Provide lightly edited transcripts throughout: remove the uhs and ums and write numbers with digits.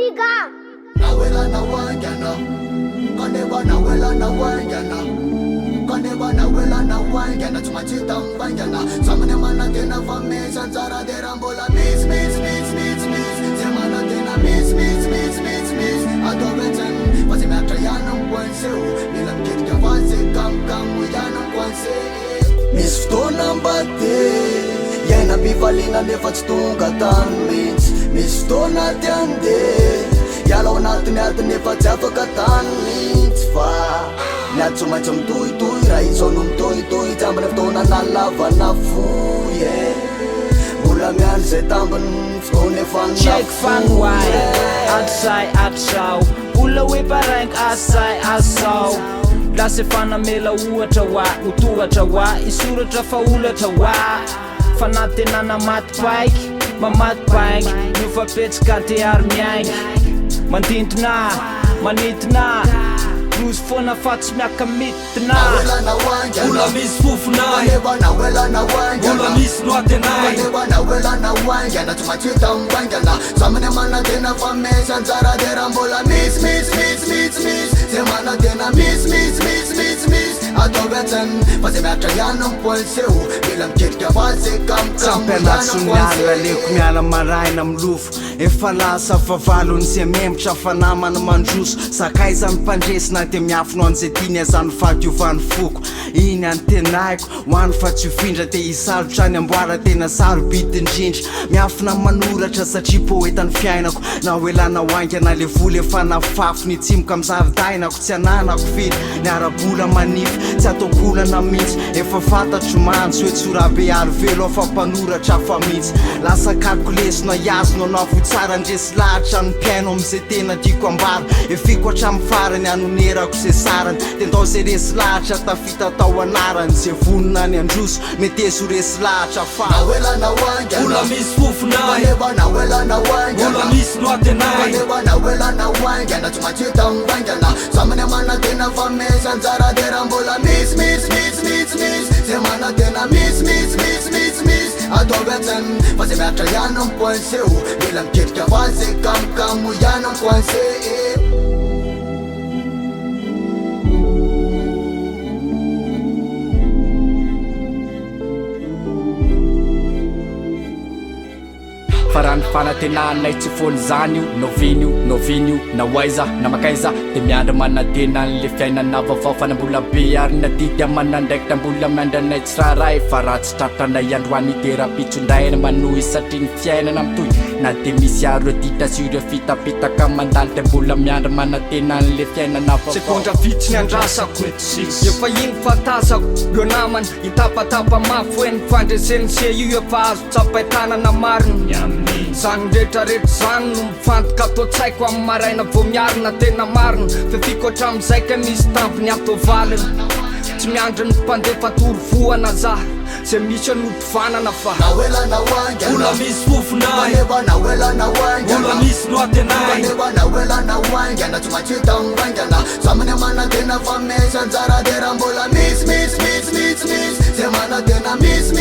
Figa. Nawela na wangana, kaneba nawela na wangana, kaneba nawela na wangana, tumachita mbangana, samane mana tena famesa zara de rambola miss, semana tena miss, adoveten, fasi metra yana mkwanseu, nilam kitka fasi kam yana mkwanse. Miss Stona mbate, yana bivalina nefa tstunga tan mits, Miss Stona tiande. Yalaw natin nefa tsy afaka tany mihitsy fa niatsomaitsy amitohitohy raha isono mitohitohy tsy ambany fotoana nalavana foye mbola miandry zay tambiny fotoana efa check fanway atsay atsao ola hoe paraingy asay asao lasa fanamela ohatra wa otohatra wa isoratra fa olatra wa fanatenana matipaiky mamatipaingy nofapetsika teary miaingy mandintina manitina Bruce fona fatsy miaka mitina Ola misy fofonay Ola misy noatenay nawela na wangana tumachita mbangana samane mana tena famesa nzara de rambola miss semana tena miss adoveten fasi metra yana mkwanseu bila mkitka fasi kam yana leko miala maraina milofo efa lasa favalony se memtra fanamana mandroso sakaiza mipandresina de miafino anzay tiny azany fadiovany foko iny antenaiko hoany fa tsy ofindra de isalotra any amboara tena sarobity indrindra miafina manoratra satria poetany fiainako na hoelana hoangana le vola efa nafafo ny tsimoka amizaridainako tsy ananako firy ny arabola manify tsy ataokolana mihitsy efa fantatro mantsy hoe tsorabe arivelo afa mpanoratra fa mihitsy lasa kalkolesina iazona anavo tsara ndresy lahatra ny piaino amizay tena tiako ambara efiko hatramy farany anonerako ze sarany de ndao zay resy lahatra tafita tao anarany ze vonina ny androso meteso resy lahatra fa Ola misy fofonay Ola misy noatenay nawela tumachita mbangana samane mana tena famesa nzara de rambola miss semana tena miss adoveten fasi metra yana mkwanseu bila mkitka fasi kam yana mkwanse. farany fanatenanay tsy fony zany io novinio na waiza na makaiza de miandra manatena le fiainana vaovao fanambola be ary nadidy amana ndraiky tambola miandranay tsy raharay fa raha tsy tratranay androany terapitson-draina manohy satria ny fiainana mitohy na de misy aro dita sireo fitapitaka mandany de mbola miandra manatena le fiainana vaovao sekondra vitsy ny andrasako efa iny fatasako io namany itapatapa mafy hoe ny fandreseny se io efa azo tsapaitanana marina zany rehetrarehetra zany no mifantoka atao tsaiko amin'ny maraina vo miarina tena marina fe fiko hatramizay ka misy tampiny atao valina tsy miandra ny mpandefa torovoana za zay misy anotofanana fa Ola misy fofonay Ola misy noatenay nawela tumachita mbangana samane mana tena famesa nzara de rambola miss semana tena miss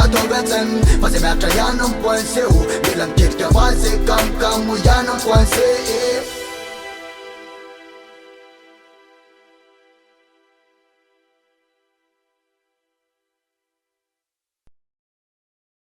adoveten fasi metra yana mkwanseu bila mkitka fasi kam yana mkwanse.